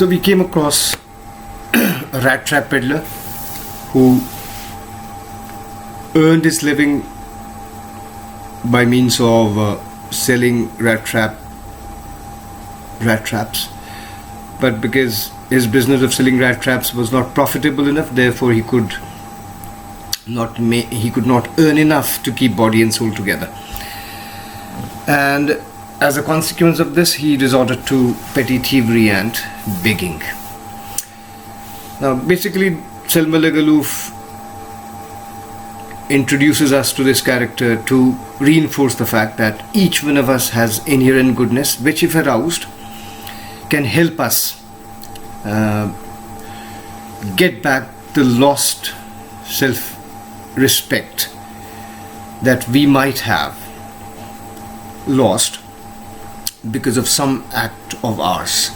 So we came across a Rattrap peddler who earned his living by means of selling rat traps, but because his business of selling rat traps was not profitable enough, therefore he could not earn enough to keep body and soul together, and as a consequence of this he resorted to petty thievery and begging. Now basically Selma Lagerlöf introduces us to this character to reinforce the fact that each one of us has inherent goodness which, if aroused, can help us get back the lost self-respect that we might have lost because of some act of ours.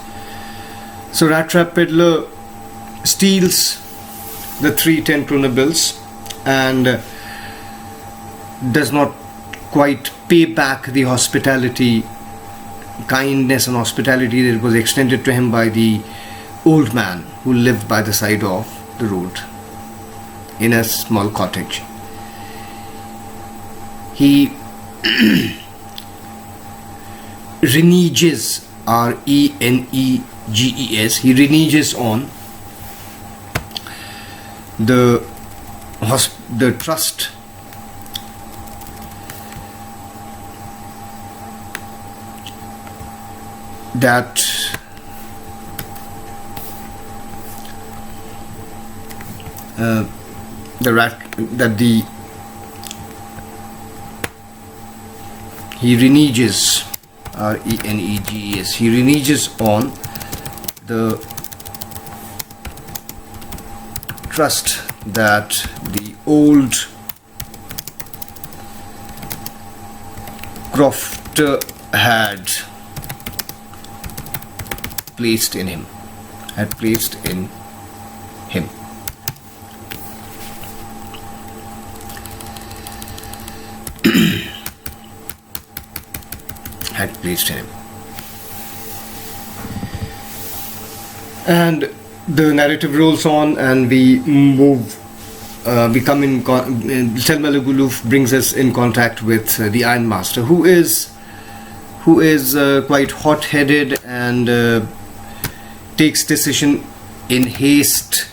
So Rattrap peddler steals the 3 10-kroner bills and does not quite pay back the kindness and hospitality that was extended to him by the old man who lived by the side of the road in a small cottage. He reneges, R-E-N-E-G-E-S, he reneges on the trust that he reneges, R-E-N-E-G-E-S, he reneges on the trust that the old crofter had placed in him. Had placed in him. And the narrative rolls on, and we move. We come in. Selma Lagerlöf brings us in contact with the Ironmaster, who is quite hot-headed and takes decision in haste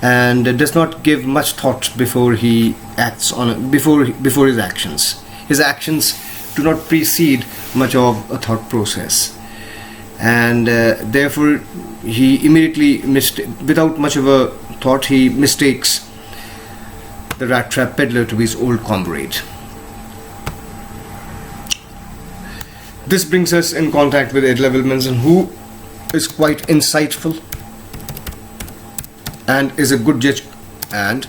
and does not give much thought before he acts on before his actions. His actions do not precede much of a thought process, and therefore he immediately without much of a thought, he mistakes the Rattrap peddler to be his old comrade. This brings us in contact with Ed Munson, who is quite insightful and is a good judge and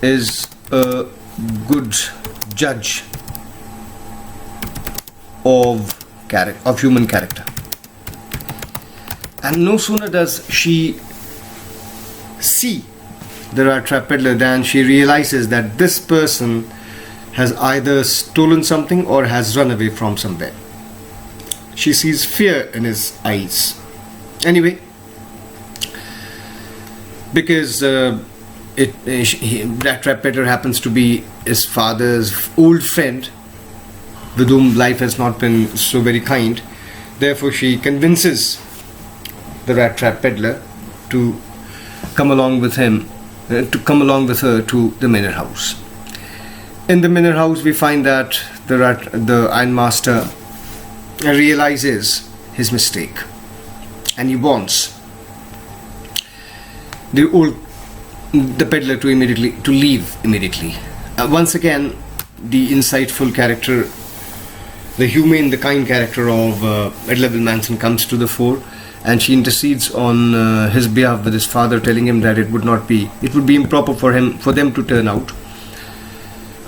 is a good judge of human character. And no sooner does she see the Rattrap peddler than she realizes that this person has either stolen something or has run away from somewhere. She sees fear in his eyes. Anyway, because Rattrap peddler happens to be his father's old friend, with whom life has not been so very kind, therefore she convinces the Rattrap peddler to come along with her to the manor house. In the manor house, we find that the Ironmaster realizes his mistake, and he wants the peddler to leave immediately. Once again, the insightful character, the humane, the kind character of Ed Munson comes to the fore, and she intercedes on his behalf with his father, telling him that it would be improper for them to turn out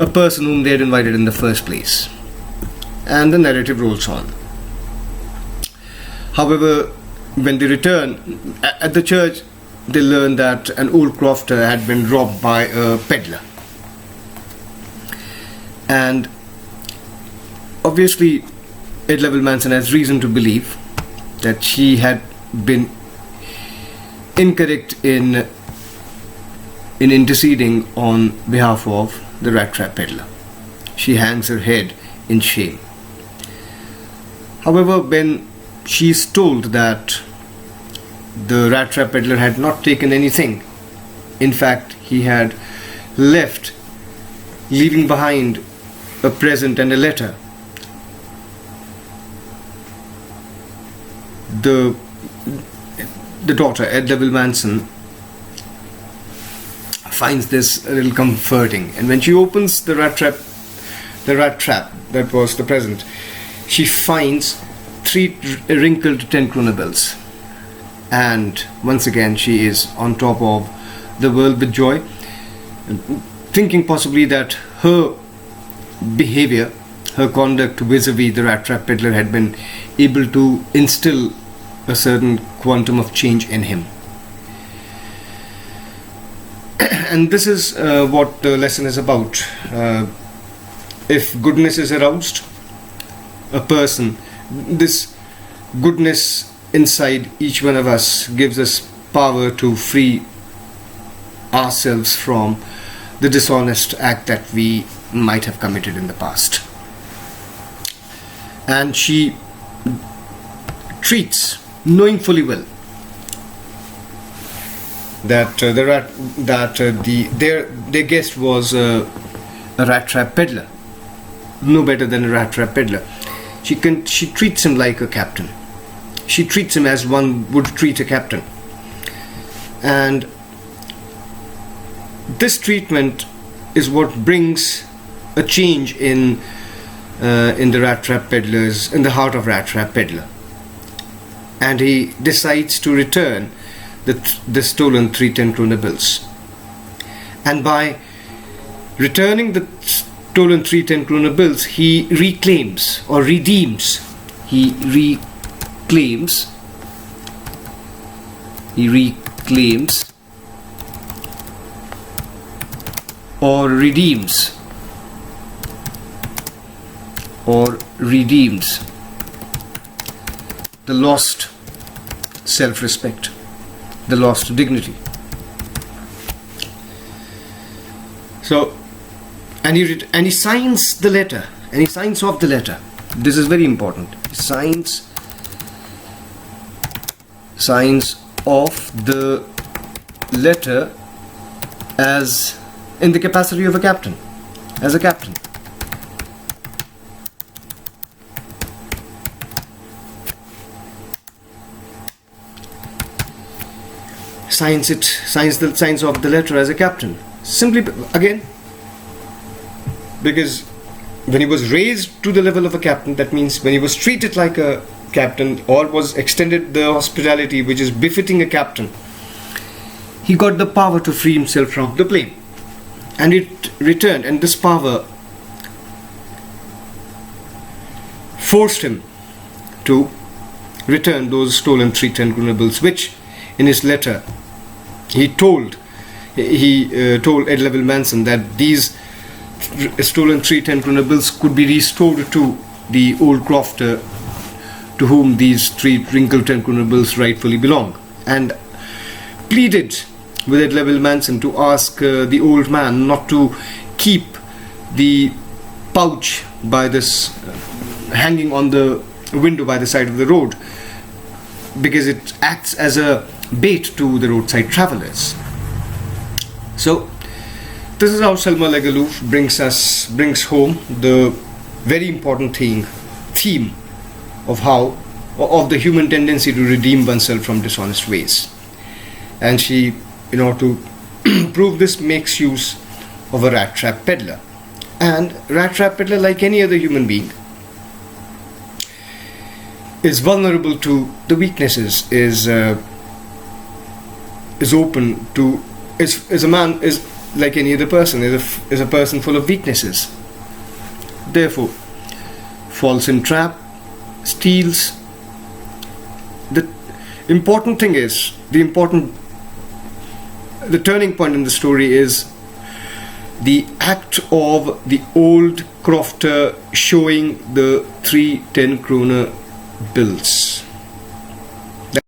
a person whom they had invited in the first place. And the narrative rolls on. However, when they return at the church, they learn that an old crofter had been robbed by a peddler, and obviously Ed Munson has reason to believe that she had been incorrect in interceding on behalf of the Rattrap peddler. She hangs her head in shame. However, when she is told that the Rattrap peddler had not taken anything, in fact he had left, leaving behind a present and a letter, the daughter, Edleville Munson, finds this a little comforting, and when she opens the rat trap that was the present, she finds 3 wrinkled 10 kroner bills, and once again she is on top of the world with joy, thinking possibly that her behavior, her conduct vis-a-vis the Rattrap peddler had been able to instill a certain quantum of change in him. And this is what the lesson is about. If goodness is aroused, a person, this goodness inside each one of us gives us power to free ourselves from the dishonest act that we might have committed in the past. And she treats, knowing fully well that their guest was a Rattrap peddler, no better than a Rattrap peddler. She treats him like a captain. She treats him as one would treat a captain, and this treatment is what brings a change in the Rattrap peddlers, in the heart of Rattrap peddler, and he decides to return the stolen 3 10 kroner bills. And by returning the stolen 3 10 kroner bills, he reclaims or redeems. He reclaims or redeems the lost self-respect, the lost dignity. So, and he signs the letter, and he signs off the letter. This is very important. He signs off the letter as in the capacity of a captain, as a captain. Signs off the letter as a captain, simply again because when he was raised to the level of a captain, that means when he was treated like a captain or was extended the hospitality which is befitting a captain, he got the power to free himself from the blame, and it returned, and this power forced him to return those stolen 3 10 kroner bills, which in his letter he told Edleville Munson that these stolen 3 10 kroner bills could be restored to the old crofter to whom these 3 wrinkled 10 kroner bills rightfully belong, and pleaded with Edleville Munson to ask the old man not to keep the pouch by this hanging on the window by the side of the road, because it acts as a bait to the roadside travelers. So this is how Selma Lagerlöf brings home the very important theme of the human tendency to redeem oneself from dishonest ways. And she, in order to prove this, makes use of a Rattrap peddler. And Rattrap peddler, like any other human being, is vulnerable to the weaknesses, is open to, is like any other person, is a person full of weaknesses. Therefore, falls in trap, steals. The important thing is, the turning point in the story is the act of the old crofter showing the 3 10 kroner bills.